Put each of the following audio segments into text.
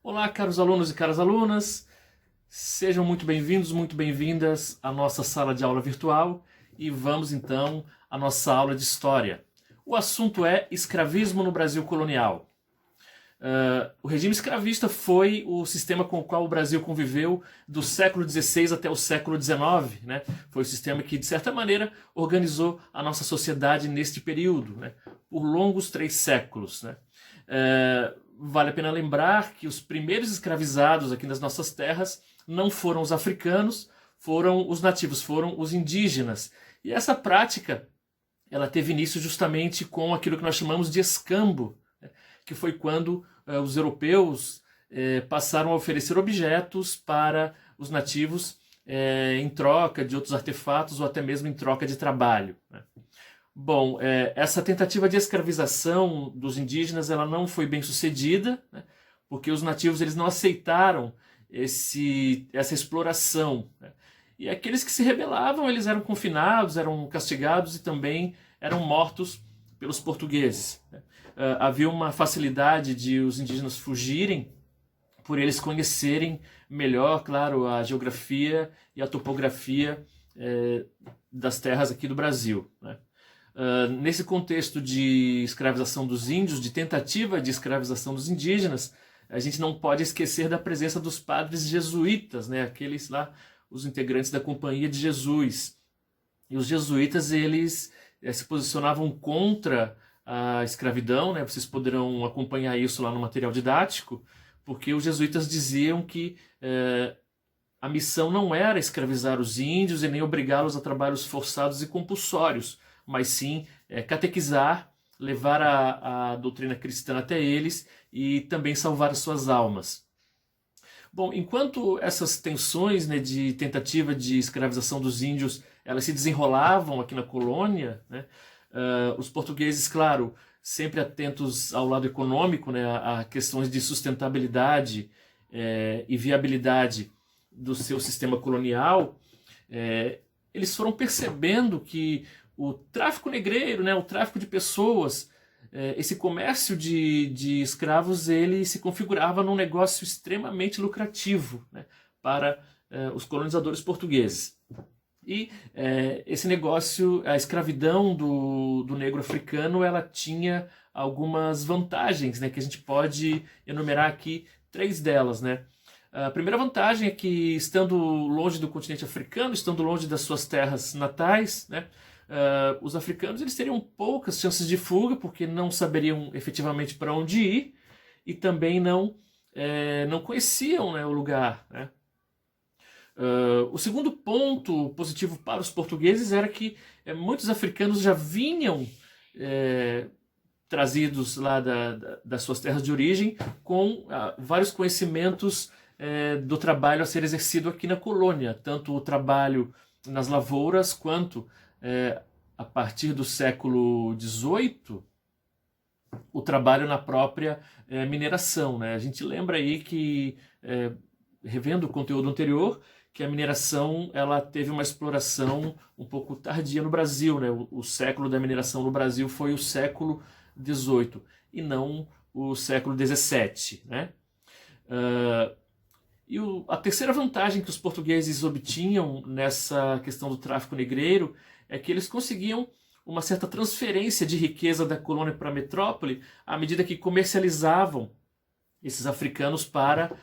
Olá, caros alunos e caras alunas, sejam muito bem-vindos, muito bem-vindas à nossa sala de aula virtual e vamos então à nossa aula de História. O assunto é escravismo no Brasil colonial. O regime escravista foi o sistema com o qual o Brasil conviveu do século XVI até o século XIX, né? Foi o sistema que, de certa maneira, organizou a nossa sociedade neste período, né? Por longos 3 séculos, né? Vale a pena lembrar que os primeiros escravizados aqui nas nossas terras não foram os africanos, foram os nativos, foram os indígenas. E essa prática ela teve início justamente com aquilo que nós chamamos de escambo, né? Que foi quando os europeus passaram a oferecer objetos para os nativos em troca de outros artefatos ou até mesmo em troca de trabalho, né? Bom, essa tentativa de escravização dos indígenas ela não foi bem sucedida, né? Porque os nativos eles não aceitaram essa exploração, né? E aqueles que se rebelavam eles eram confinados, eram castigados e também eram mortos pelos portugueses, né? Havia uma facilidade de os indígenas fugirem por eles conhecerem melhor, claro, a geografia e a topografia das terras aqui do Brasil, né? Nesse contexto de escravização dos índios, de tentativa de escravização dos indígenas, a gente não pode esquecer da presença dos padres jesuítas, né? Aqueles lá, os integrantes da Companhia de Jesus. E os jesuítas, eles se posicionavam contra a escravidão, né? Vocês poderão acompanhar isso lá no material didático, porque os jesuítas diziam que a missão não era escravizar os índios e nem obrigá-los a trabalhos forçados e compulsórios, mas sim catequizar, levar a doutrina cristã até eles e também salvar as suas almas. Bom, enquanto essas tensões, né, de tentativa de escravização dos índios elas se desenrolavam aqui na colônia, né, os portugueses, claro, sempre atentos ao lado econômico, né, a questões de sustentabilidade e viabilidade do seu sistema colonial, eles foram percebendo que o tráfico negreiro, né, o tráfico de pessoas, esse comércio de escravos, ele se configurava num negócio extremamente lucrativo, né, para os colonizadores portugueses. E esse negócio, a escravidão do negro africano, ela tinha algumas vantagens, né, que a gente pode enumerar aqui 3 delas, né? A primeira vantagem é que, estando longe do continente africano, estando longe das suas terras natais, né, os africanos eles teriam poucas chances de fuga, porque não saberiam efetivamente para onde ir e também não conheciam, né, o lugar, né? O segundo ponto positivo para os portugueses era que muitos africanos já vinham trazidos lá das suas terras de origem com vários conhecimentos do trabalho a ser exercido aqui na colônia, tanto o trabalho nas lavouras quanto a partir do século XVIII o trabalho na própria mineração, né? A gente lembra aí que, revendo o conteúdo anterior, que a mineração ela teve uma exploração um pouco tardia no Brasil, né? O século da mineração no Brasil foi o século XVIII e não o século XVII, né? E a terceira vantagem que os portugueses obtinham nessa questão do tráfico negreiro é que eles conseguiam uma certa transferência de riqueza da colônia para a metrópole à medida que comercializavam esses africanos para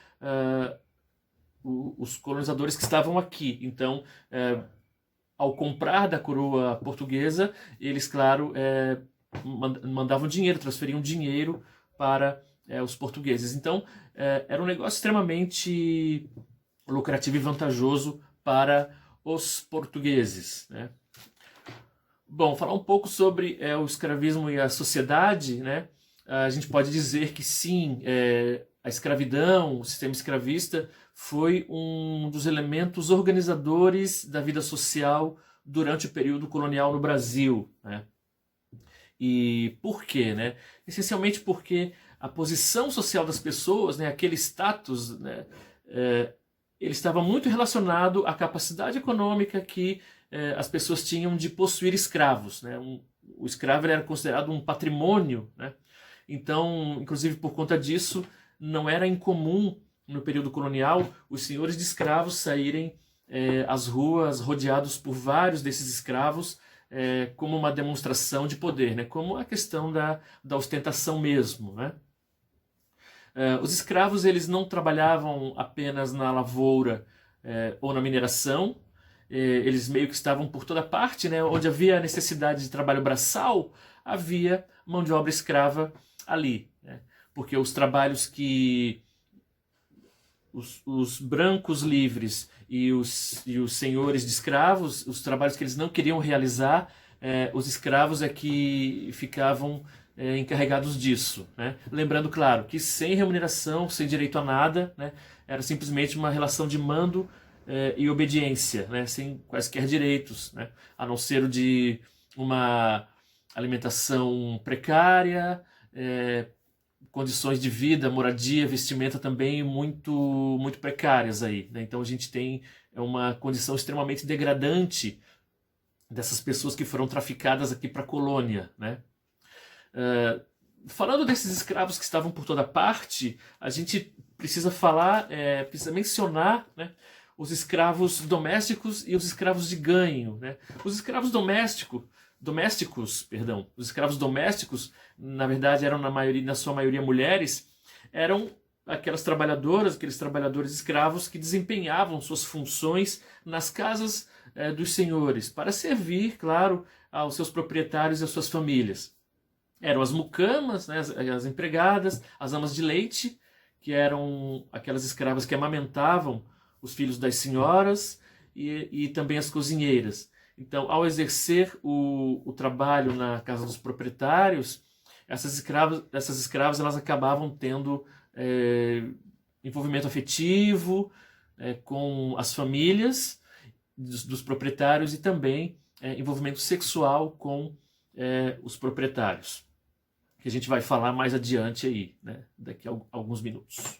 os colonizadores que estavam aqui. Então, ao comprar da coroa portuguesa, eles, claro, mandavam dinheiro, transferiam dinheiro para os portugueses. Então, era um negócio extremamente lucrativo e vantajoso para os portugueses, né? Bom, falar um pouco sobre o escravismo e a sociedade, né? A gente pode dizer que sim, a escravidão, o sistema escravista, foi um dos elementos organizadores da vida social durante o período colonial no Brasil, né? E por quê, né? Essencialmente porque a posição social das pessoas, né, aquele status, né, ele estava muito relacionado à capacidade econômica que as pessoas tinham de possuir escravos, né? O escravo ele era considerado um patrimônio, né? Então, inclusive por conta disso, não era incomum, no período colonial, os senhores de escravos saírem às ruas rodeados por vários desses escravos, como uma demonstração de poder, né? Como a questão da ostentação mesmo, né? Os escravos, eles não trabalhavam apenas na lavoura ou na mineração, eles meio que estavam por toda parte, né? Onde havia necessidade de trabalho braçal, havia mão de obra escrava ali, né? Porque os trabalhos que os brancos livres e os senhores de escravos, os trabalhos que eles não queriam realizar, os escravos é que ficavam encarregados disso, né? Lembrando, claro, que sem remuneração, sem direito a nada, né? Era simplesmente uma relação de mando e obediência, né? Sem quaisquer direitos, né? A não ser o de uma alimentação precária, condições de vida, moradia, vestimenta também muito precárias aí, né? Então a gente tem uma condição extremamente degradante dessas pessoas que foram traficadas aqui para a colônia, né? Falando desses escravos que estavam por toda parte, a gente precisa precisa mencionar, né, os escravos domésticos e os escravos de ganho, né? Os escravos os escravos domésticos, na verdade, eram na sua maioria mulheres, eram aquelas trabalhadoras, aqueles trabalhadores escravos que desempenhavam suas funções nas casas dos senhores, para servir, claro, aos seus proprietários e às suas famílias. Eram as mucamas, né, as empregadas, as amas de leite, que eram aquelas escravas que amamentavam os filhos das senhoras, e também as cozinheiras. Então, ao exercer o trabalho na casa dos proprietários, essas escravas elas acabavam tendo envolvimento afetivo com as famílias dos proprietários e também envolvimento sexual com os proprietários, que a gente vai falar mais adiante aí, né, daqui a alguns minutos.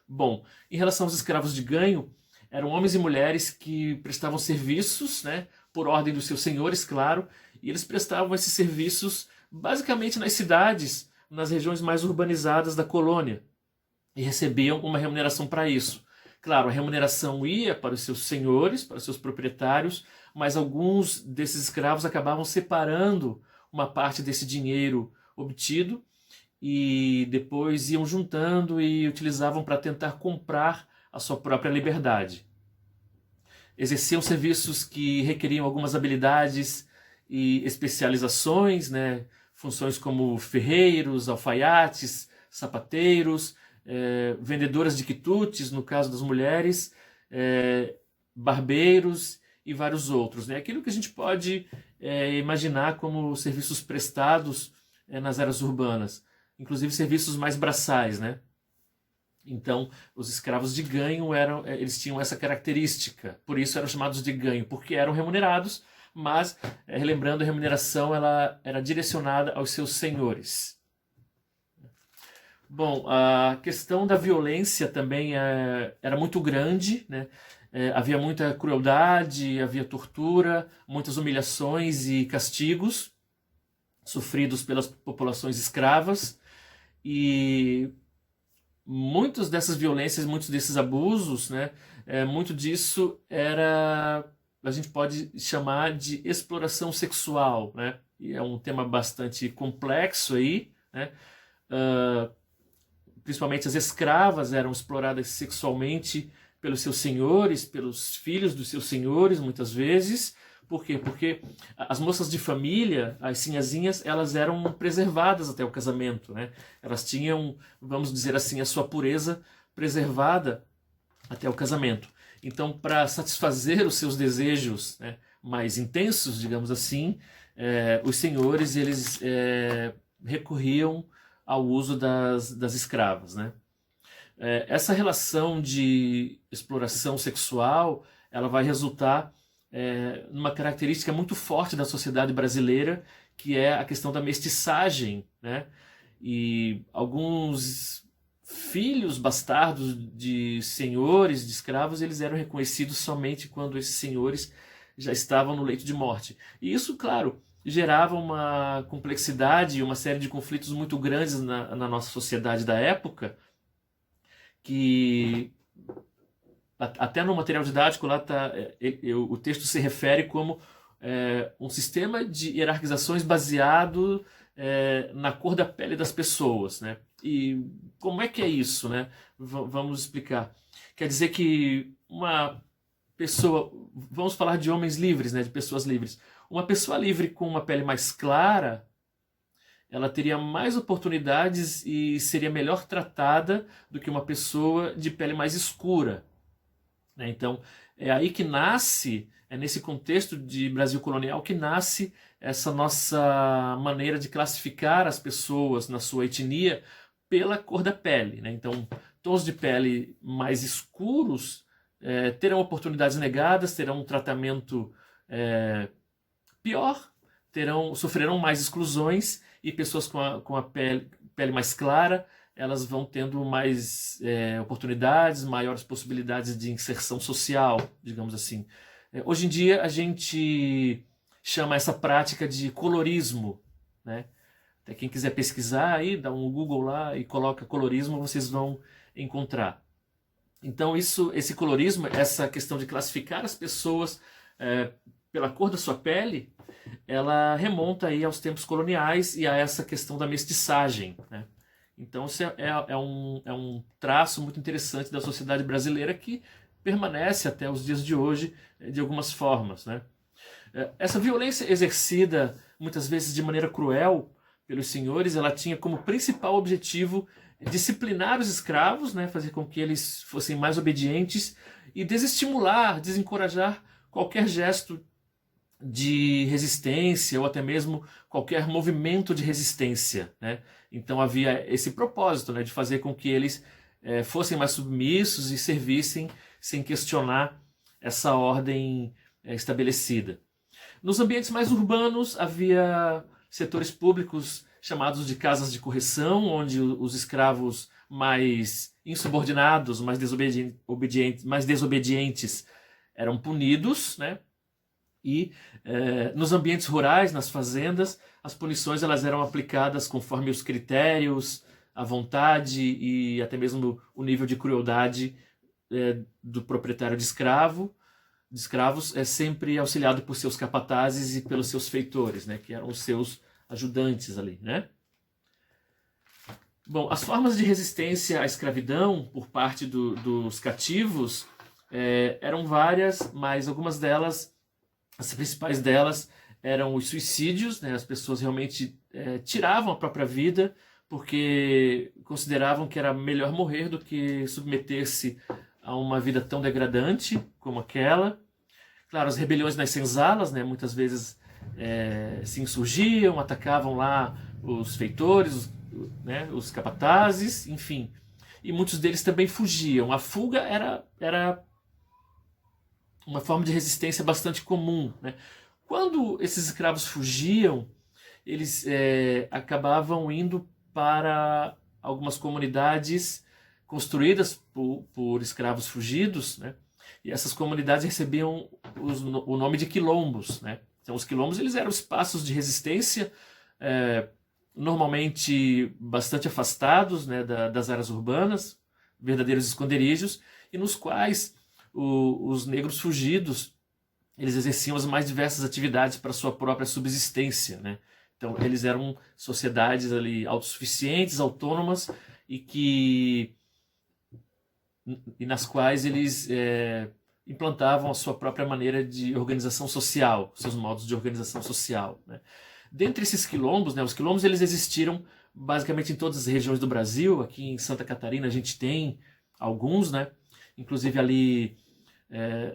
Bom, em relação aos escravos de ganho, eram homens e mulheres que prestavam serviços, né, por ordem dos seus senhores, claro, e eles prestavam esses serviços basicamente nas cidades, nas regiões mais urbanizadas da colônia, e recebiam uma remuneração para isso. Claro, a remuneração ia para os seus senhores, para os seus proprietários, mas alguns desses escravos acabavam separando uma parte desse dinheiro obtido e depois iam juntando e utilizavam para tentar comprar a sua própria liberdade. Exerciam serviços que requeriam algumas habilidades e especializações, né? Funções como ferreiros, alfaiates, sapateiros, vendedoras de quitutes, no caso das mulheres, barbeiros e vários outros, né? Aquilo que a gente pode imaginar como serviços prestados nas áreas urbanas, inclusive serviços mais braçais, né? Então, os escravos de ganho eles tinham essa característica, por isso eram chamados de ganho, porque eram remunerados, mas, relembrando, a remuneração ela era direcionada aos seus senhores. Bom, a questão da violência também era muito grande, né? Havia muita crueldade, havia tortura, muitas humilhações e castigos sofridos pelas populações escravas, e muitas dessas violências, muitos desses abusos, né, muito disso a gente pode chamar de exploração sexual, né? E é um tema bastante complexo aí, né? Principalmente as escravas eram exploradas sexualmente pelos seus senhores, pelos filhos dos seus senhores, muitas vezes. Por quê? Porque as moças de família, as sinhazinhas, elas eram preservadas até o casamento, né? Elas tinham, vamos dizer assim, a sua pureza preservada até o casamento. Então, para satisfazer os seus desejos, né, mais intensos, digamos assim, os senhores eles recorriam ao uso das escravas, né? Essa relação de exploração sexual, ela vai resultar numa característica muito forte da sociedade brasileira, que é a questão da mestiçagem, né? E alguns filhos bastardos de senhores de escravos, eles eram reconhecidos somente quando esses senhores já estavam no leito de morte. E isso, claro, gerava uma complexidade e uma série de conflitos muito grandes na nossa sociedade da época, que até no material didático lá o texto se refere como um sistema de hierarquizações baseado na cor da pele das pessoas, né? E como é que é isso, né? Vamos explicar. Quer dizer que uma pessoa, vamos falar de homens livres, né? De pessoas livres. Uma pessoa livre com uma pele mais clara, ela teria mais oportunidades e seria melhor tratada do que uma pessoa de pele mais escura, né? Então, é aí que nasce, é nesse contexto de Brasil colonial que nasce essa nossa maneira de classificar as pessoas na sua etnia pela cor da pele, né? Então, tons de pele mais escuros terão oportunidades negadas, terão um tratamento pior, sofrerão mais exclusões, e pessoas com a pele mais clara, elas vão tendo mais oportunidades, maiores possibilidades de inserção social, digamos assim. Hoje em dia a gente chama essa prática de colorismo, né? Até quem quiser pesquisar aí, dá um Google lá e coloca colorismo, vocês vão encontrar. Então esse colorismo, essa questão de classificar as pessoas pela cor da sua pele, ela remonta aí aos tempos coloniais e a essa questão da mestiçagem, né? Então isso é um traço muito interessante da sociedade brasileira que permanece até os dias de hoje de algumas formas, né? Essa violência exercida muitas vezes de maneira cruel pelos senhores, ela tinha como principal objetivo disciplinar os escravos, né? Fazer com que eles fossem mais obedientes e desestimular, desencorajar qualquer gesto de resistência ou até mesmo qualquer movimento de resistência, né? Então havia esse propósito, né, de fazer com que eles fossem mais submissos e servissem sem questionar essa ordem estabelecida. Nos ambientes mais urbanos havia setores públicos chamados de casas de correção, onde os escravos mais insubordinados, mais desobedientes eram punidos, né? E nos ambientes rurais, nas fazendas, as punições elas eram aplicadas conforme os critérios, a vontade e até mesmo o nível de crueldade do proprietário de escravos, sempre auxiliado por seus capatazes e pelos seus feitores, né, que eram os seus ajudantes ali, né? Bom, as formas de resistência à escravidão por parte dos cativos eram várias, mas algumas delas, as principais delas, eram os suicídios, né? As pessoas realmente tiravam a própria vida porque consideravam que era melhor morrer do que submeter-se a uma vida tão degradante como aquela. Claro, as rebeliões nas senzalas, né? Muitas vezes se insurgiam, atacavam lá os feitores, né? Os capatazes, enfim. E muitos deles também fugiam. A fuga era uma forma de resistência bastante comum, né? Quando esses escravos fugiam, eles acabavam indo para algumas comunidades construídas por escravos fugidos, né? E essas comunidades recebiam o nome de quilombos, né? Então os quilombos eles eram espaços de resistência, normalmente bastante afastados, né, das áreas urbanas, verdadeiros esconderijos, e nos quais os negros fugidos eles exerciam as mais diversas atividades para sua própria subsistência, né? Então eles eram sociedades ali autossuficientes, autônomas e nas quais eles implantavam a sua própria maneira de organização social, seus modos de organização social, né? Dentre esses quilombos, né, os quilombos eles existiram basicamente em todas as regiões do Brasil. Aqui em Santa Catarina a gente tem alguns, né? Inclusive ali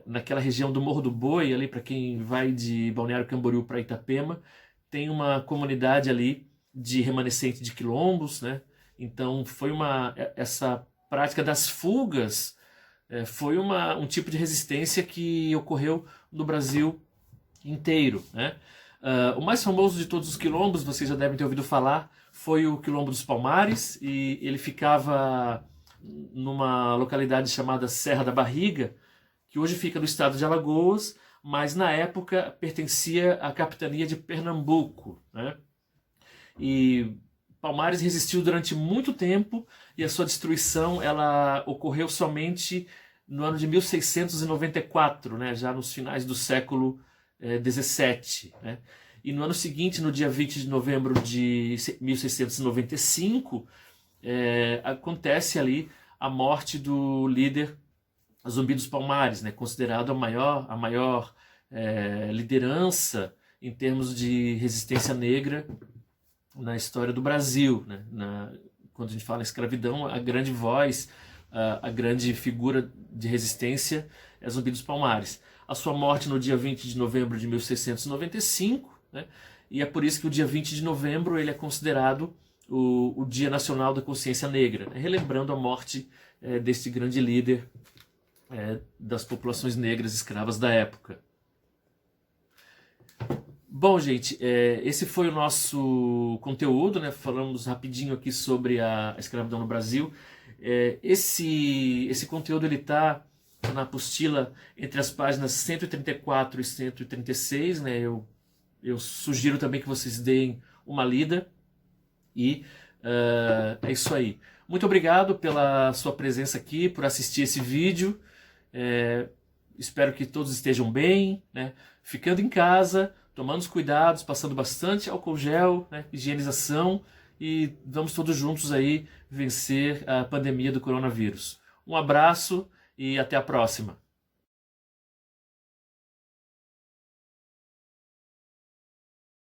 naquela região do Morro do Boi, ali para quem vai de Balneário Camboriú para Itapema, tem uma comunidade ali de remanescente de quilombos, né? Então essa prática das fugas foi um tipo de resistência que ocorreu no Brasil inteiro, né? O mais famoso de todos os quilombos, vocês já devem ter ouvido falar, foi o Quilombo dos Palmares, e ele ficava numa localidade chamada Serra da Barriga, que hoje fica no estado de Alagoas, mas na época pertencia à capitania de Pernambuco, né? E Palmares resistiu durante muito tempo e a sua destruição ela ocorreu somente no ano de 1694, né, já nos finais do século XVII. Né? E no ano seguinte, no dia 20 de novembro de 1695, acontece ali a morte do líder Zumbi dos Palmares, né, considerado a maior liderança em termos de resistência negra na história do Brasil. Né? Quando a gente fala em escravidão, a grande voz, a grande figura de resistência é Zumbi dos Palmares. A sua morte no dia 20 de novembro de 1695, né? E é por isso que o dia 20 de novembro ele é considerado o Dia Nacional da Consciência Negra, né? Relembrando a morte deste grande líder das populações negras escravas da época. Bom, gente, esse foi o nosso conteúdo, né? Falamos rapidinho aqui sobre a escravidão no Brasil. Esse conteúdo ele está na apostila entre as páginas 134 e 136, né? Eu sugiro também que vocês deem uma lida e é isso aí. Muito obrigado pela sua presença aqui, por assistir esse vídeo. Espero que todos estejam bem, né? Ficando em casa, tomando os cuidados, passando bastante álcool gel, né? Higienização, e vamos todos juntos aí vencer a pandemia do coronavírus. Um abraço e até a próxima.